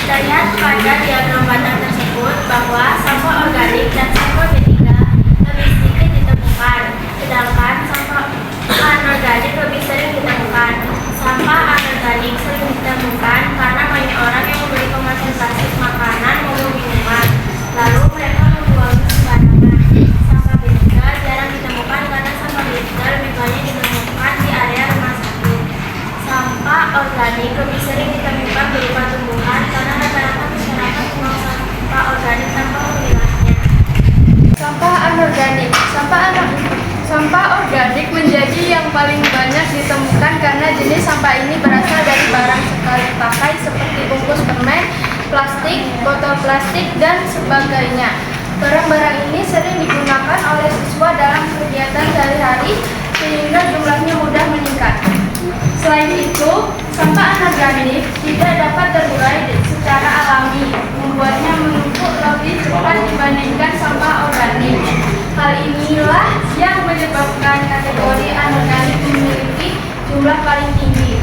Terlihat pada diagram bandang tersebut bahwa sampah organik dan sampah B3 lebih sedikit ditemukan, sedangkan sampah anorganik lebih sering ditemukan. Sampah anorganik sering ditemukan karena banyak orang yang membeli kemasan plastik makanan maupun minuman, lalu mereka membuangnya sembarangan. Sampah B3 jarang ditemukan karena sampah B3 lebih banyak ditemukan di area rumah sakit. Sampah organik lebih sering ditemukan berupa tumbuhan karena rata-rata masyarakat membuang sampah organik tanpa memilahnya. Sampah anorganik. Sampah organik menjadi yang paling banyak ditemukan karena jenis sampah ini berasal dari barang sekali pakai seperti bungkus permen, plastik, botol plastik, dan sebagainya. Barang-barang ini sering digunakan oleh siswa dalam kegiatan sehari-hari sehingga jumlahnya mudah meningkat. Selain itu, sampah anorganik tidak dapat terurai secara alami, membuatnya menumpuk lebih cepat dibandingkan sampah organik. Hal inilah yang menyebabkan kategori anorganik memiliki jumlah paling tinggi.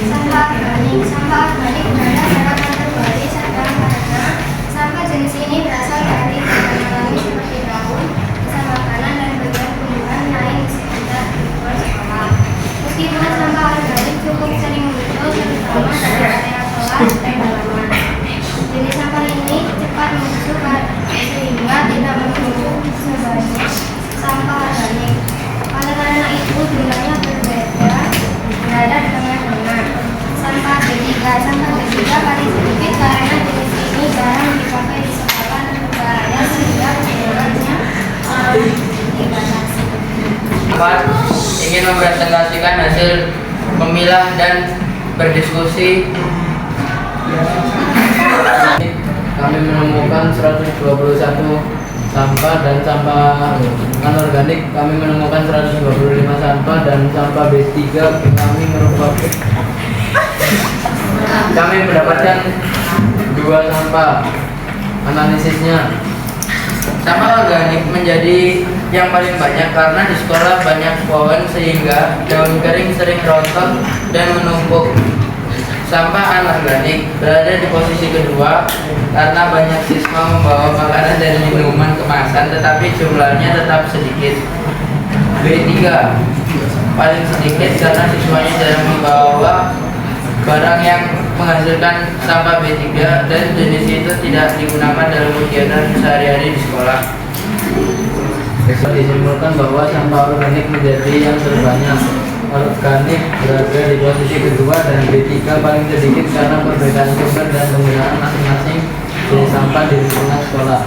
Sampah organik berada dalam kategori sedang karena sampah jenis ini berasal dari bahan alami seperti daun, sisa makanan, dan bagian tumbuhan lain di sekitar lingkungan sekolah. Meskipun sampah organik cukup sering muncul terutama dari area kelas dan halaman, jenis sampah ini cepat membusuk sehingga tidak menumpuk sebanyak sampah organik. Oleh karena itu jumlahnya berada di tengah-tengah. Sampah B3 paling sedikit karena jenis ini jarang dipakai di sekolah dan berbahaya sehingga penggunaannya dibatasi. 4. Ingin mempresentasikan hasil memilah dan berdiskusi. Kami menemukan 121 sampah dan sampah anorganik. Kami menemukan 125 sampah dan sampah B3 kami mendapatkan 2 sampah. Analisisnya, sampah organik menjadi yang paling banyak karena di sekolah banyak pohon sehingga daun kering sering rontok dan menumpuk. Sampah anorganik berada di posisi kedua karena banyak siswa membawa makanan dan minuman kemasan tetapi jumlahnya tetap sedikit. B3 paling sedikit karena siswanya jarang membawa barang yang menghasilkan sampah B3 dan jenis itu tidak digunakan dalam kegiatan sehari-hari di sekolah. Disimpulkan bahwa sampah organik menjadi yang terbanyak. Organik berada di posisi kedua dan B3 paling sedikit karena perbedaan sumber dan penggunaan masing-masing jenis sampah di lingkungan sekolah.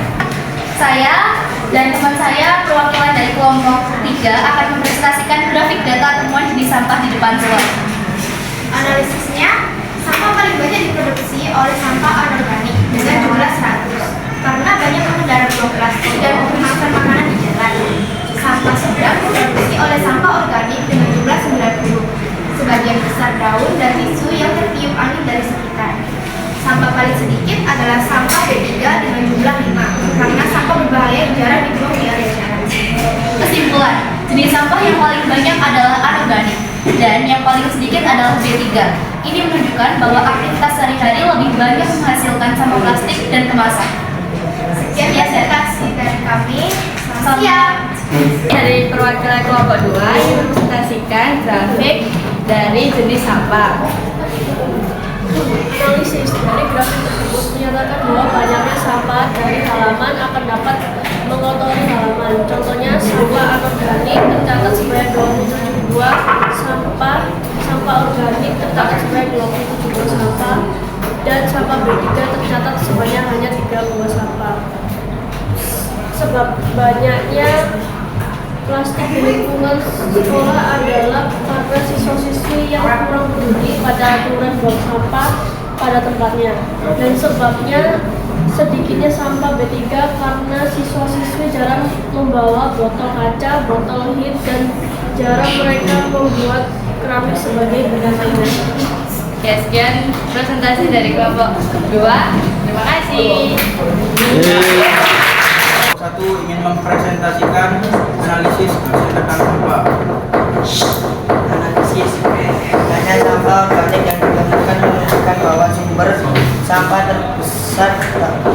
Saya dan teman saya perwakilan dari kelompok 3 akan mempresentasikan grafik data temuan jenis sampah di depan slide. Analisisnya, sampah paling banyak diproduksi oleh sampah anorganik dengan jumlah 100 karena banyak pengendara buang plastik dan kemasan makanan di jalan. Sampah sedang diproduksi oleh sampah organik dengan jumlah 90. Sebagian besar daun dan tisu yang tertiup angin dari sekitar. Sampah paling sedikit adalah sampah B3 dengan jumlah 5 karena sampah berbahaya yang jarang dibuang di area jalan. Kesimpulan, jenis sampah yang paling banyak adalah anorganik dan yang paling sedikit adalah B3. Ini menunjukkan bahwa aktivitas sehari-hari lebih banyak menghasilkan sampah plastik dan kemasan. Sekian presentasi dari kami. Siap. Dari perwakilan kelompok 2 yang mempresentasikan grafik dari jenis sampah. Analisis dari grafik tersebut menyatakan bahwa banyaknya sampah dari halaman akan dapat mengotori halaman. Contohnya sampah anorganik tercatat sebanyak 272 sampah organik tercatat sebanyak 27 sampah, dan sampah B3 tercatat sebanyak hanya 3 sampah. Sebab banyaknya plastik di lingkungan sekolah adalah karena siswa-siswi yang kurang peduli pada aturan buang sampah pada tempatnya, dan sebabnya sedikitnya sampah B3 karena siswa-siswi jarang membawa botol kaca, botol hit, dan jarang mereka membuat keramik sebagai benda mainan. Sekian presentasi dari kelompok 2. Terima kasih. 1 ingin mempresentasikan analisis kesehatan sampah. Analisis banyak sampah organik yang ditemukan sampah terbesar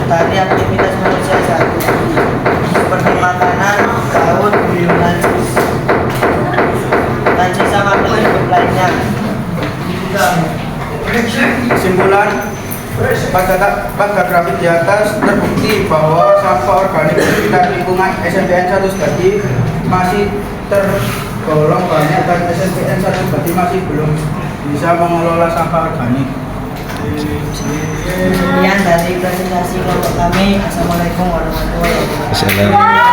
dari aktivitas manusia saat ini, seperti makanan, laut, guyuran, dan sisa makanan hidup lainnya. Kesimpulan, pada grafik di atas terbukti bahwa sampah organik di sekitar lingkungan SMPN 1 Sedati masih tergolong banyak dan SMPN 1 Sedati masih belum bisa mengelola sampah organik. Sekian dari presentasi kelompok kami. Assalamualaikum warahmatullahi wabarakatuh. Assalamualaikum.